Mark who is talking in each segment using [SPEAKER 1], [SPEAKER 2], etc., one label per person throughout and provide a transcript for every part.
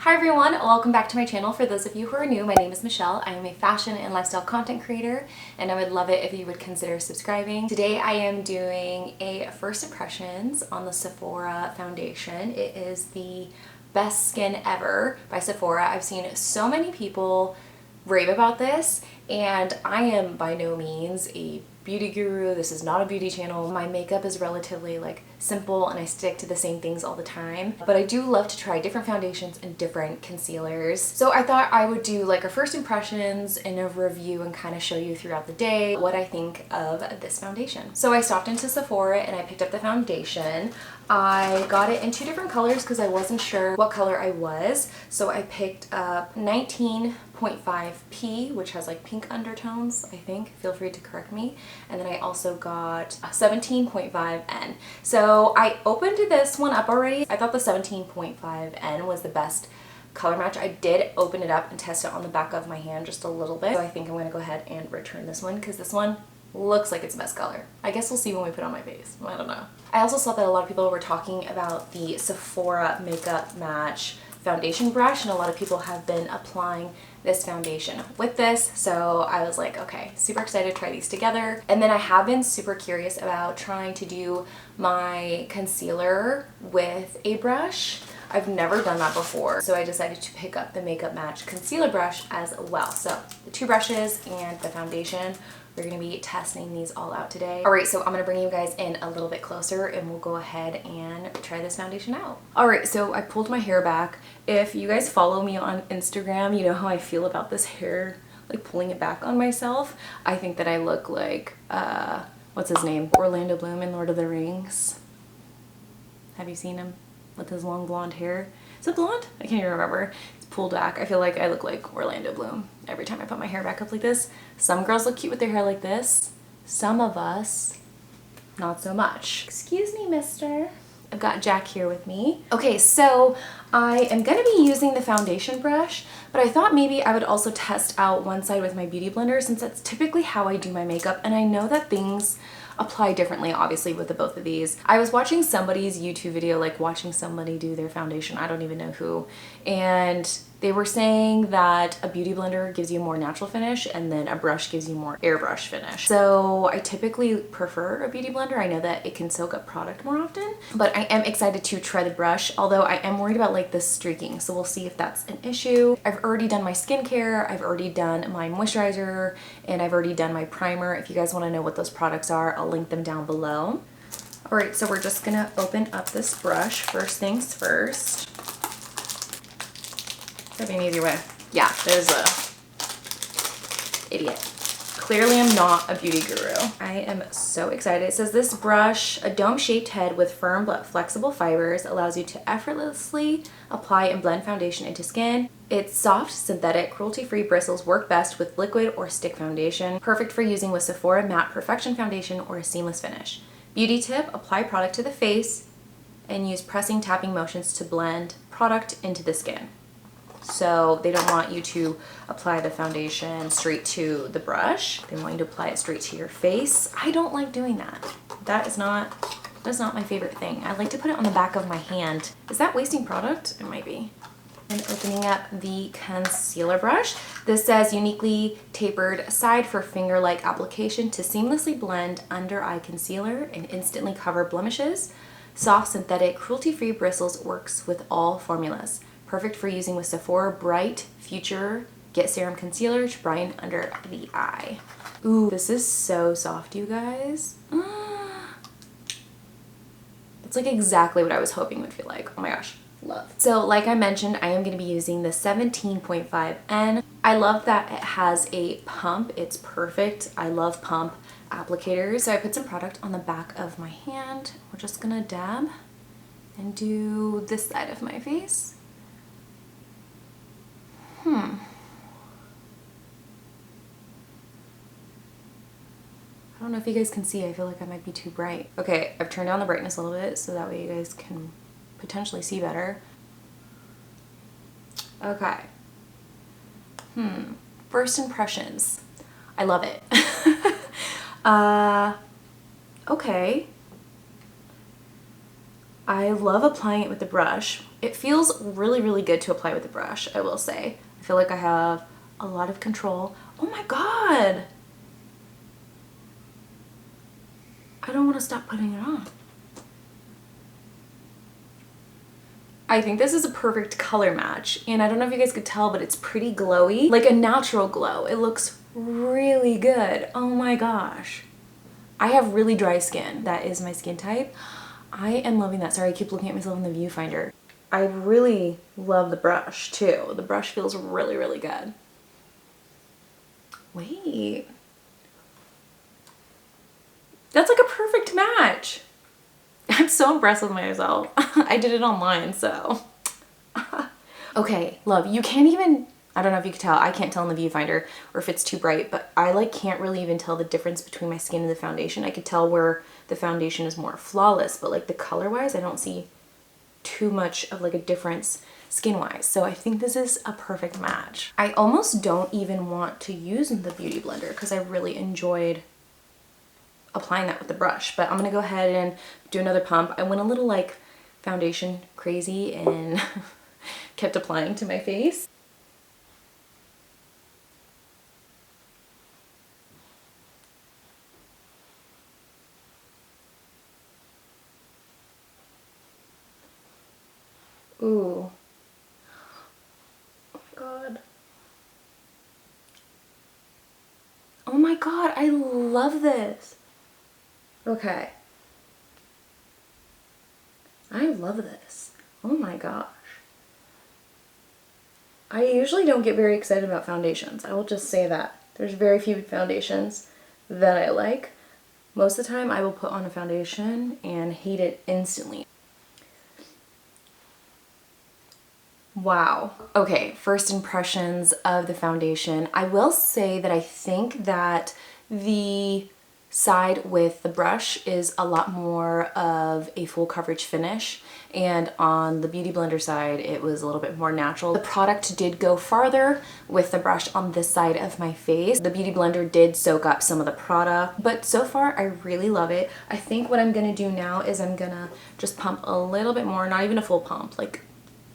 [SPEAKER 1] Hi everyone, welcome back to my channel. For those of you who are new, my name is Michelle. I am a fashion and lifestyle content creator, and I would love it if you would consider subscribing. Today I am doing a first impressions on the Sephora foundation. It is the best skin ever by Sephora. I've seen so many people rave about this, and I am by no means a beauty guru. This is not a beauty channel. My makeup is relatively simple and I stick to the same things all the time, but I do love to try different foundations and different concealers. So I thought I would do a first impressions and a review and kind of show you throughout the day what I think of this foundation. So I stopped into Sephora and I picked up the foundation. I got it in two different colors because I wasn't sure what color I was. So I picked up 19.5P, which has pink undertones, I think. Feel free to correct me. And then I also got 17.5N. So I opened this one up already. I thought the 17.5N was the best color match. I did open it up and test it on the back of my hand just a little bit. So I think I'm going to go ahead and return this one because this one looks like it's the best color. I guess we'll see when we put it on my face. I don't know. I also saw that a lot of people were talking about the Sephora Makeup Match foundation brush, and a lot of people have been applying this foundation with this, so I was like, okay, super excited to try these together. And then I have been super curious about trying to do my concealer with a brush. I've never done that before, so I decided to pick up the Makeup Match concealer brush as well. So the two brushes and the foundation, we're going to be testing these all out today. Alright, so I'm going to bring you guys in a little bit closer and we'll go ahead and try this foundation out. Alright, so I pulled my hair back. If you guys follow me on Instagram, you know how I feel about this hair, pulling it back on myself. I think that I look like, what's his name? Orlando Bloom in Lord of the Rings. Have you seen him? With his long blonde hair. Is it blonde? I can't even remember. It's pulled back. I feel like I look like Orlando Bloom every time I put my hair back up like this. Some girls look cute with their hair like this. Some of us, not so much. Excuse me, mister. I've got Jack here with me. Okay, so I am going to be using the foundation brush, but I thought maybe I would also test out one side with my beauty blender since that's typically how I do my makeup, and I know that things apply differently obviously with the both of these. I was watching somebody's YouTube video, watching somebody do their foundation, I don't even know who, and they were saying that a beauty blender gives you a more natural finish and then a brush gives you more airbrush finish. So I typically prefer a beauty blender. I know that it can soak up product more often, but I am excited to try the brush, although I am worried about the streaking, so we'll see if that's an issue. I've already done my skincare, I've already done my moisturizer, and I've already done my primer. If you guys want to know what those products are, I'll link them down below. Alright, so we're just gonna open up this brush. First things first. That'd be an easy way. Yeah, there's a idiot. Clearly I'm not a beauty guru. I am so excited. It says this brush, a dome-shaped head with firm but flexible fibers, allows you to effortlessly apply and blend foundation into skin. Its soft, synthetic, cruelty-free bristles work best with liquid or stick foundation. Perfect for using with Sephora Matte Perfection Foundation or a seamless finish. Beauty tip, apply product to the face and use pressing tapping motions to blend product into the skin. So they don't want you to apply the foundation straight to the brush. They want you to apply it straight to your face. I don't like doing that. That's not my favorite thing. I like to put it on the back of my hand. Is that wasting product? It might be. And opening up the concealer brush. This says uniquely tapered side for finger-like application to seamlessly blend under eye concealer and instantly cover blemishes. Soft, synthetic, cruelty-free bristles works with all formulas. Perfect for using with Sephora Bright Future Get Serum Concealer to brighten under the eye. Ooh, this is so soft, you guys. That's exactly what I was hoping it would feel like. Oh my gosh, love. So like I mentioned, I am going to be using the 17.5N. I love that it has a pump. It's perfect. I love pump applicators. So I put some product on the back of my hand. We're just gonna dab and do this side of my face. I don't know if you guys can see, I feel like I might be too bright. Okay, I've turned down the brightness a little bit so that way you guys can potentially see better. Okay. First impressions. I love it. Okay. I love applying it with the brush. It feels really, really good to apply with the brush, I will say. I feel like I have a lot of control. Oh my God! I don't want to stop putting it on. I think this is a perfect color match, and I don't know if you guys could tell, but it's pretty glowy, like a natural glow. It looks really good. Oh my gosh. I have really dry skin. That is my skin type. I am loving that. Sorry, I keep looking at myself in the viewfinder. I really love the brush too. The brush feels really, really good. Wait. That's like a perfect match. I'm so impressed with myself. I did it online, so. Okay, love, you can't even, I don't know if you can tell, I can't tell in the viewfinder or if it's too bright, but I like can't really even tell the difference between my skin and the foundation. I could tell where the foundation is more flawless, but like the color wise, I don't see too much of like a difference skin wise. So I think this is a perfect match. I almost don't even want to use the Beauty Blender because I really enjoyed applying that with the brush, but I'm gonna go ahead and do another pump. I went a little like foundation crazy and kept applying to my face. Ooh. Oh my God. Oh my God, I love this. Okay. I love this. Oh my gosh. I usually don't get very excited about foundations. I will just say that. There's very few foundations that I like. Most of the time I will put on a foundation and hate it instantly. Wow. Okay, first impressions of the foundation. I will say that I think that the side with the brush is a lot more of a full coverage finish, and on the Beauty Blender side it was a little bit more natural. The product did go farther with the brush on this side of my face. The Beauty Blender did soak up some of the product, but so far I really love it. I think what I'm gonna do now is I'm gonna just pump a little bit more, not even a full pump, like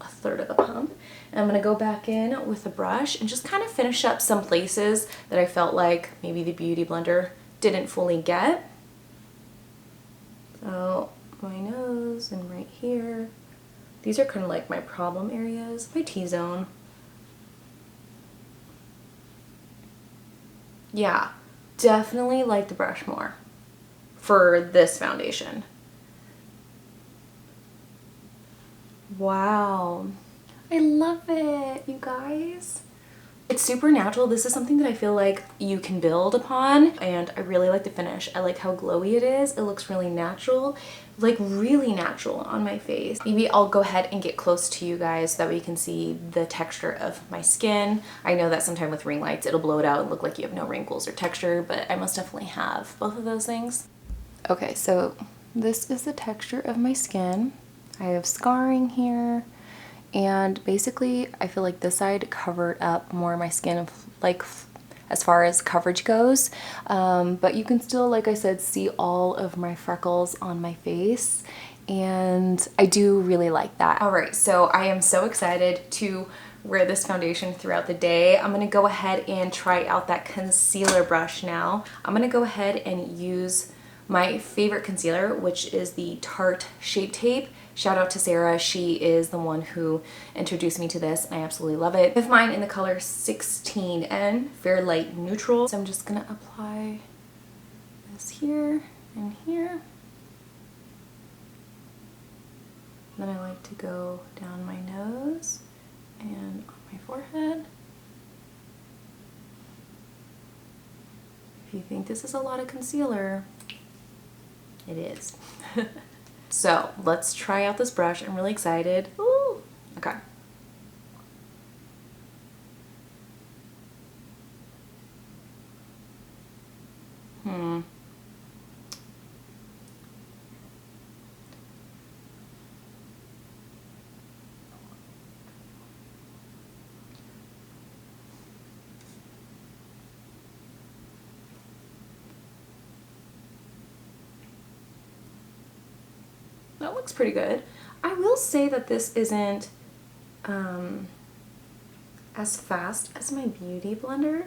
[SPEAKER 1] a third of a pump. And I'm gonna go back in with the brush and just kind of finish up some places that I felt like maybe the Beauty Blender didn't fully get. So my nose and right here. These are kind of like my problem areas, my T-zone. Yeah, definitely like the brush more for this foundation. Wow, I love it, you guys. It's super natural. This is something that I feel like you can build upon, and I really like the finish. I like how glowy it is. It looks really natural, like really natural on my face. Maybe I'll go ahead and get close to you guys so that we can see the texture of my skin. I know that sometimes with ring lights, it'll blow it out and look like you have no wrinkles or texture, but I most definitely have both of those things. Okay, so this is the texture of my skin. I have scarring here. And basically I feel like this side covered up more of my skin, like as far as coverage goes, but you can still, like I said, see all of my freckles on my face, and I do really like that. All right, so I am so excited to wear this foundation throughout the day. I'm gonna go ahead and try out that concealer brush now. I'm gonna go ahead and use my favorite concealer, which is the Tarte Shape Tape. Shout out to Sarah, she is the one who introduced me to this, and I absolutely love it. I have mine in the color 16N, Fair Light Neutral. So I'm just gonna apply this here and here. Then I like to go down my nose and on my forehead. If you think this is a lot of concealer, it is. So let's try out this brush. I'm really excited. Ooh. Okay. That looks pretty good. I will say that this isn't as fast as my beauty blender.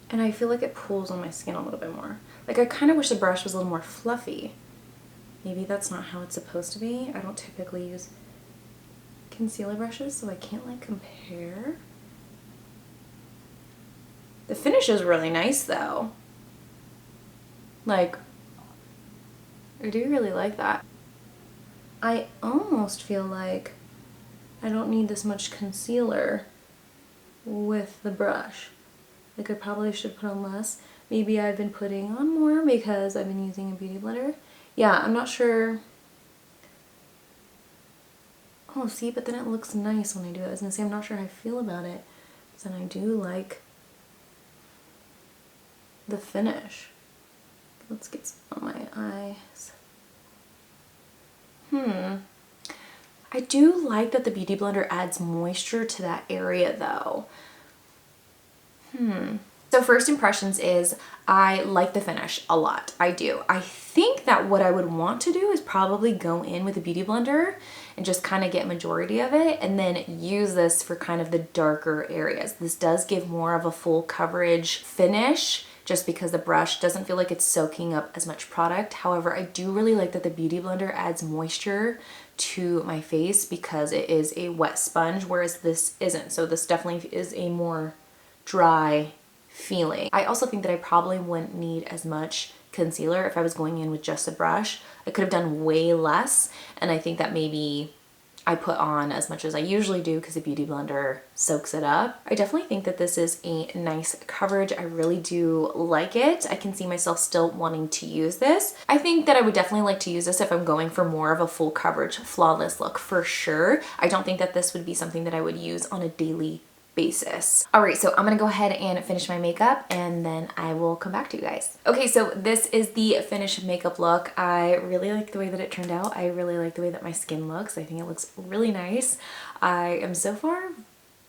[SPEAKER 1] And I feel like it pulls on my skin a little bit more. Like, I kind of wish the brush was a little more fluffy. Maybe that's not how it's supposed to be. I don't typically use concealer brushes, so I can't like compare. The finish is really nice though. Like, I do really like that. I almost feel like I don't need this much concealer with the brush. Like, I probably should put on less. Maybe I've been putting on more because I've been using a beauty blender. Yeah, I'm not sure. Oh, see, but then it looks nice when I do it. I was gonna say, I'm not sure how I feel about it. But then I do like the finish. Let's get some on my eyes. I do like that the Beauty Blender adds moisture to that area though. So first impressions is I like the finish a lot. I do. I think that what I would want to do is probably go in with a Beauty Blender and just kind of get majority of it and then use this for kind of the darker areas. This does give more of a full coverage finish just because the brush doesn't feel like it's soaking up as much product. However, I do really like that the Beauty Blender adds moisture to my face because it is a wet sponge, whereas this isn't. So this definitely is a more dry feeling. I also think that I probably wouldn't need as much concealer if I was going in with just a brush. I could have done way less, and I think that maybe I put on as much as I usually do because the Beauty Blender soaks it up. I definitely think that this is a nice coverage. I really do like it. I can see myself still wanting to use this. I think that I would definitely like to use this if I'm going for more of a full coverage, flawless look for sure. I don't think that this would be something that I would use on a daily basis. All right, so I'm gonna go ahead and finish my makeup and then I will come back to you guys. Okay, so this is the finished makeup look. I really like the way that it turned out. I really like the way that my skin looks. I think it looks really nice. I am so far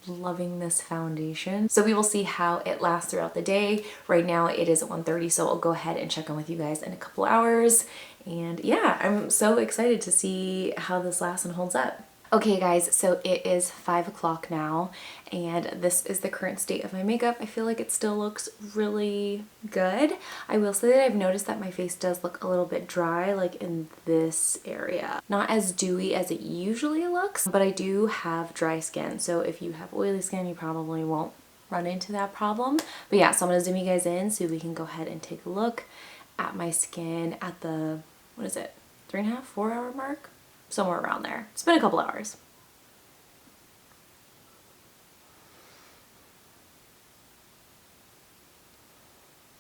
[SPEAKER 1] loving this foundation. So we will see how it lasts throughout the day. Right now it is 1:30, so I'll go ahead and check in with you guys in a couple hours. And yeah, I'm so excited to see how this lasts and holds up. Okay guys, so it is 5 o'clock now and this is the current state of my makeup. I feel like it still looks really good. I will say that I've noticed that my face does look a little bit dry, like in this area. Not as dewy as it usually looks, but I do have dry skin. So if you have oily skin, you probably won't run into that problem. But yeah, so I'm gonna zoom you guys in so we can go ahead and take a look at my skin at the, what is it, 3.5, 4 hour mark? Somewhere around there. It's been a couple hours.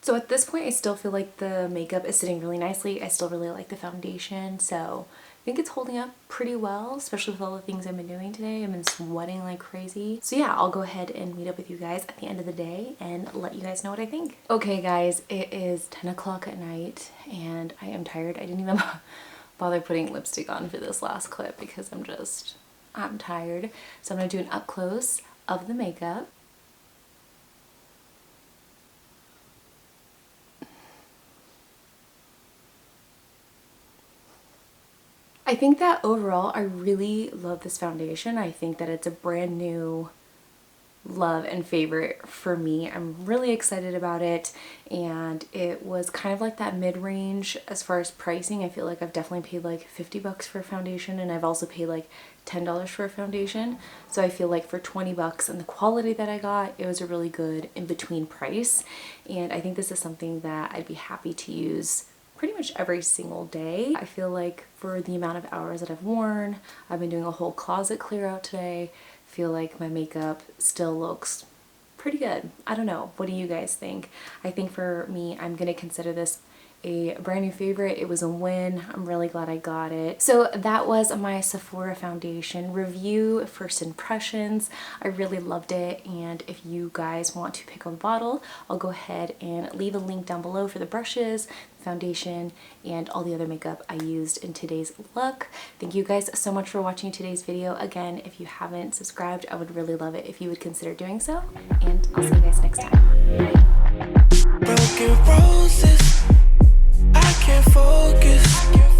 [SPEAKER 1] So at this point, I still feel like the makeup is sitting really nicely. I still really like the foundation, so I think it's holding up pretty well, especially with all the things I've been doing today. I've been sweating like crazy. So yeah, I'll go ahead and meet up with you guys at the end of the day and let you guys know what I think. Okay guys, it is 10 o'clock at night and I am tired. I didn't even bother putting lipstick on for this last clip because I'm tired. So I'm gonna do an up close of the makeup. I think that overall I really love this foundation. I think that it's a brand new love and favorite for me. I'm really excited about it, and it was kind of like that mid-range as far as pricing. I feel like I've definitely paid like 50 bucks for a foundation, and I've also paid like $10 for a foundation. So I feel like for 20 bucks and the quality that I got, it was a really good in-between price, and I think this is something that I'd be happy to use pretty much every single day. I feel like for the amount of hours that I've worn, I've been doing a whole closet clear out today. I feel like my makeup still looks pretty good. I don't know. What do you guys think? I think for me, I'm gonna consider this a brand new favorite. It was a win. I'm really glad I got it. So that was my Sephora foundation review, first impressions. I really loved it, and if you guys want to pick up a bottle, I'll go ahead and leave a link down below for the brushes, the foundation, and all the other makeup I used in today's look. Thank you guys so much for watching today's video. Again, if you haven't subscribed, I would really love it if you would consider doing so, and I'll see you guys next time. Bye.
[SPEAKER 2] Broken roses, I can't focus.